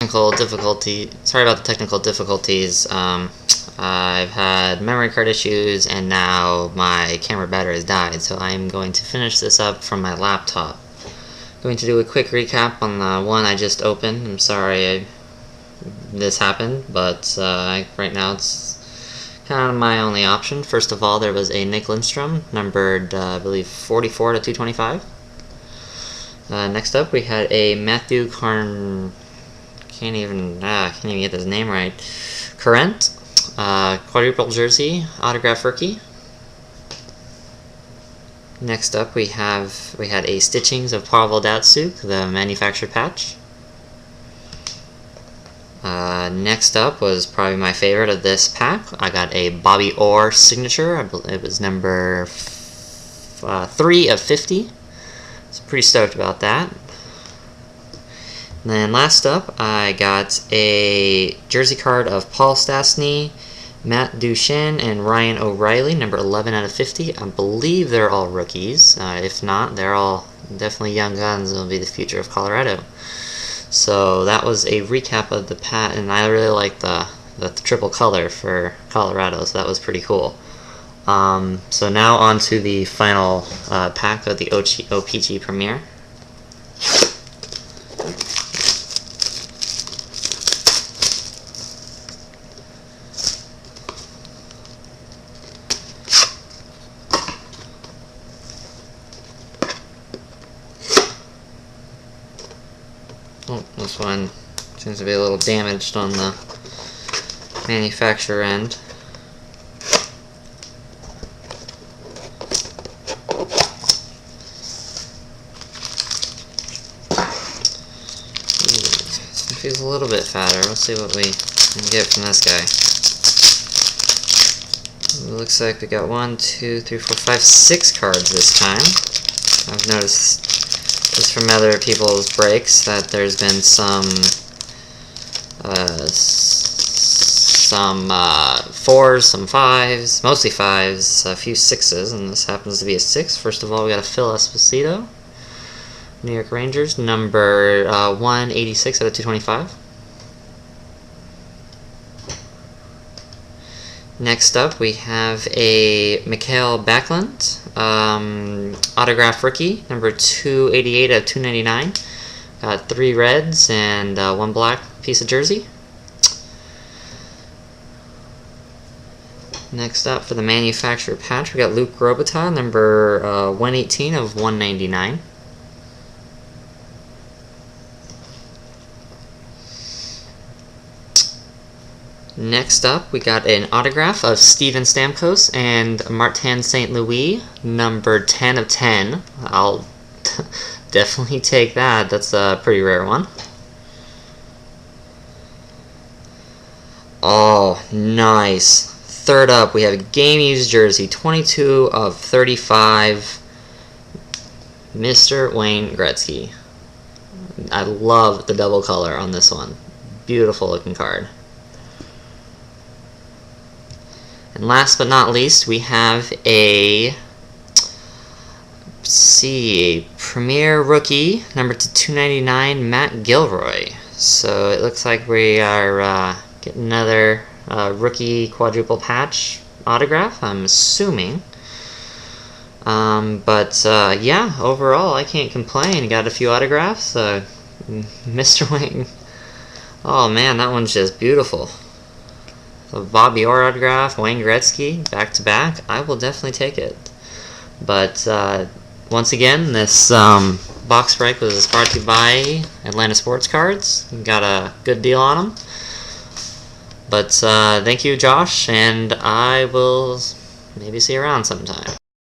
Sorry about the technical difficulties. I've had memory card issues, and now my camera battery has died, so I'm going to finish this up from my laptop. Going to do a quick recap on the one I just opened. I'm sorry this happened, but right now it's kind of my only option. First of all, there was a Nick Lindstrom, numbered I believe 44 to 225. Next up, we had a Matthew can't even get his name right. Current, quadruple jersey, autograph rookie. Next up, we had a Stitchings of Pavel Datsyuk, the manufactured patch. Next up was probably my favorite of this pack. I got a Bobby Orr signature. It was number 3 of 50. So pretty stoked about that. And then last up, I got a jersey card of Paul Stastny, Matt Duchene, and Ryan O'Reilly, number 11 out of 50. I believe they're all rookies. If not, they're all definitely young guns and will be the future of Colorado. So that was a recap of the pack, and I really like the triple color for Colorado, so that was pretty cool. So now on to the final pack of the OPC Premier. Oh, this one seems to be a little damaged on the manufacturer end. This one feels a little bit fatter. Let's see what we can get from this guy. It looks like we got 1, 2, 3, 4, 5, 6 cards this time. I've noticed just from other people's breaks that there's been some 4s, some 5s, mostly 5s, a few 6s, and this happens to be a 6. First of all, we got a Phil Esposito, New York Rangers, number 186 out of 225. Next up, we have a Mikael Backlund, autograph rookie, number 288 out of 299. Got 3 reds and 1 black piece of jersey. Next up, for the manufacturer patch, we got Luke Robitaille, number 118 of 199. Next up, we got an autograph of Steven Stamkos and Martin St. Louis, number 10 of 10. I'll definitely take that. That's a pretty rare one. Oh, nice. Third up, we have a game-used jersey, 22 of 35, Mr. Wayne Gretzky. I love the double color on this one. Beautiful looking card. And last but not least, we have a Premier rookie, number 299, Matt Gilroy. So it looks like we are getting another rookie quadruple patch autograph, I'm assuming. Yeah, overall, I can't complain. Got a few autographs. Mr. Wayne. Oh man, that one's just beautiful. A Bobby Orr autograph, Wayne Gretzky, back to back. I will definitely take it. But once again, this box break was brought to you by Atlanta Sports Cards. Got a good deal on them. But thank you, Josh, and I will maybe see you around sometime.